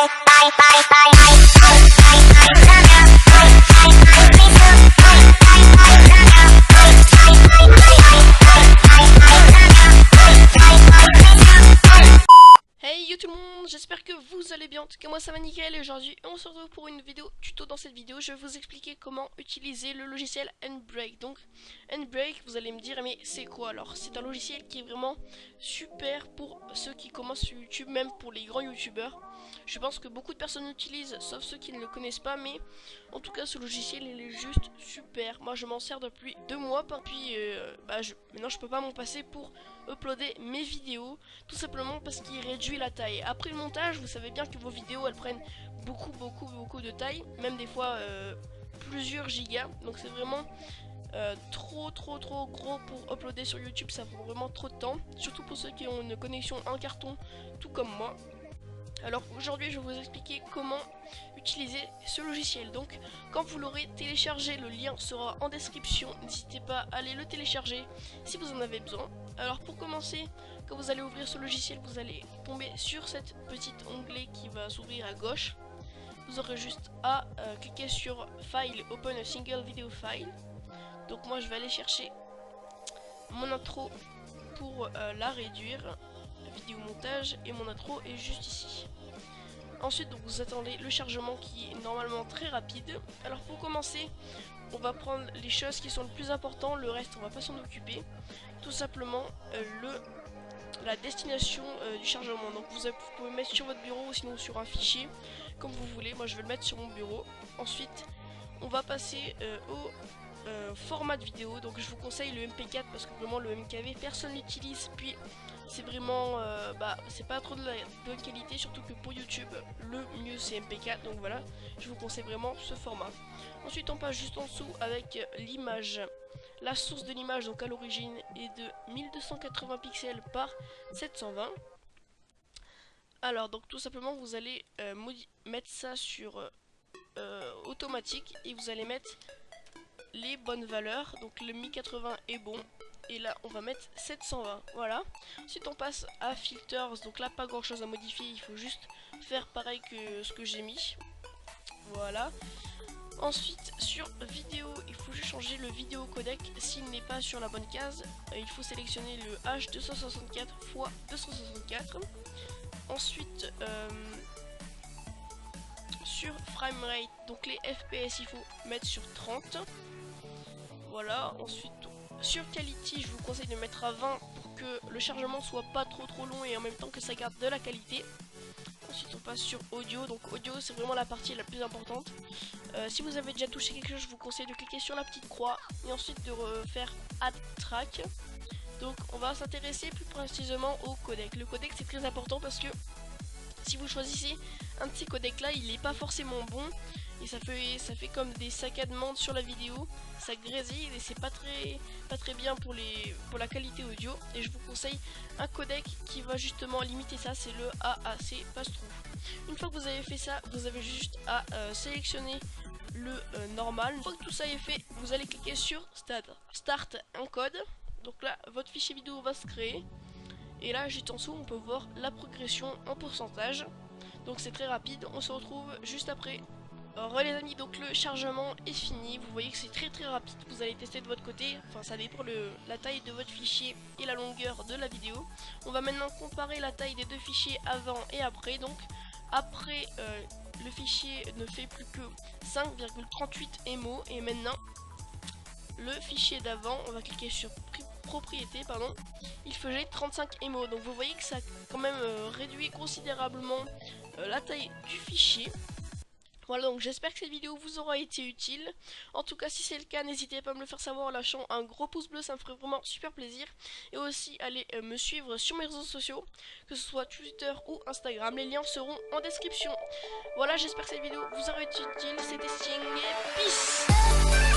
Hey yo tout le monde, j'espère que vous allez bien. En tout cas moi ça va nickel et aujourd'hui on se retrouve pour une vidéo tuto. Dans cette vidéo je vais vous expliquer comment utiliser le logiciel Handbrake. Donc Handbrake, vous allez me dire mais c'est quoi? Alors c'est un logiciel qui est vraiment super pour ceux qui commencent sur YouTube, même pour les grands youtubeurs. Je pense que beaucoup de personnes l'utilisent sauf ceux qui ne le connaissent pas, mais en tout cas ce logiciel il est juste super. Moi je m'en sers depuis 2 mois, puis maintenant je peux pas m'en passer pour uploader mes vidéos, tout simplement parce qu'il réduit la taille. Après le montage, vous savez bien que vos vidéos elles prennent beaucoup de taille, même des fois plusieurs gigas, donc c'est vraiment trop gros pour uploader sur YouTube. Ça prend vraiment trop de temps, surtout pour ceux qui ont une connexion en carton tout comme moi. Alors aujourd'hui je vais vous expliquer comment utiliser ce logiciel. Donc quand vous l'aurez téléchargé, le lien sera en description, n'hésitez pas à aller le télécharger si vous en avez besoin. Alors pour commencer, quand vous allez ouvrir ce logiciel, vous allez tomber sur cette petite onglet qui va s'ouvrir à gauche. Vous aurez juste à cliquer sur File, Open a Single Video File. Donc moi je vais aller chercher mon intro pour la réduire, vidéo montage, et mon intro est juste ici. Ensuite donc vous attendez le chargement qui est normalement très rapide. Alors pour commencer, on va prendre les choses qui sont le plus important, le reste on va pas s'en occuper. Tout simplement la destination du chargement. Donc vous pouvez mettre sur votre bureau ou sinon sur un fichier comme vous voulez. Moi je vais le mettre sur mon bureau. Ensuite on va passer au format de vidéo. Donc je vous conseille le MP4 parce que vraiment le MKV personne l'utilise, puis c'est vraiment c'est pas trop de la bonne qualité, surtout que pour YouTube le mieux c'est MP4. Donc voilà, je vous conseille vraiment ce format. Ensuite on passe juste en dessous avec l'image. La source de l'image donc à l'origine est de 1280 pixels par 720. Alors donc tout simplement vous allez mettre ça sur automatique et vous allez mettre les bonnes valeurs. Donc le 1080 est bon et là on va mettre 720. Voilà. Ensuite on passe à filters. Donc là pas grand chose à modifier, il faut juste faire pareil que ce que j'ai mis. Voilà. Ensuite sur vidéo, il faut juste changer le vidéo codec s'il n'est pas sur la bonne case. Il faut sélectionner le H264 x 264. Ensuite sur framerate, donc les FPS il faut mettre sur 30. Voilà. Ensuite sur quality, je vous conseille de mettre à 20 pour que le chargement soit pas trop long et en même temps que ça garde de la qualité. Ensuite on passe sur audio. Donc audio c'est vraiment la partie la plus importante. Si vous avez déjà touché quelque chose, je vous conseille de cliquer sur la petite croix et ensuite de refaire add track. Donc on va s'intéresser plus précisément au codec. Le codec c'est très important parce que si vous choisissez un de ces codecs là, il n'est pas forcément bon et ça fait comme des saccadements sur la vidéo, ça grésille et c'est pas très bien pour la qualité audio. Et je vous conseille un codec qui va justement limiter ça, c'est le AAC Pass-Through. Une fois que vous avez fait ça, vous avez juste à sélectionner le normal. Une fois que tout ça est fait, vous allez cliquer sur Start Encode. Donc là votre fichier vidéo va se créer. Et là juste en dessous on peut voir la progression en pourcentage. Donc c'est très rapide, on se retrouve juste après. Alors les amis, donc le chargement est fini. Vous voyez que c'est très rapide, vous allez tester de votre côté. Enfin ça dépend la taille de votre fichier et la longueur de la vidéo. On va maintenant comparer la taille des deux fichiers avant et après. Donc après le fichier ne fait plus que 5,38 MO et maintenant le fichier d'avant, on va cliquer sur propriété, pardon, il faisait 35 MO. Donc vous voyez que ça a quand même réduit considérablement la taille du fichier. Voilà, donc j'espère que cette vidéo vous aura été utile. En tout cas si c'est le cas, n'hésitez pas à me le faire savoir en lâchant un gros pouce bleu, ça me ferait vraiment super plaisir. Et aussi allez me suivre sur mes réseaux sociaux, que ce soit Twitter ou Instagram, les liens seront en description. Voilà, j'espère que cette vidéo vous aura été utile. C'était Sting et peace.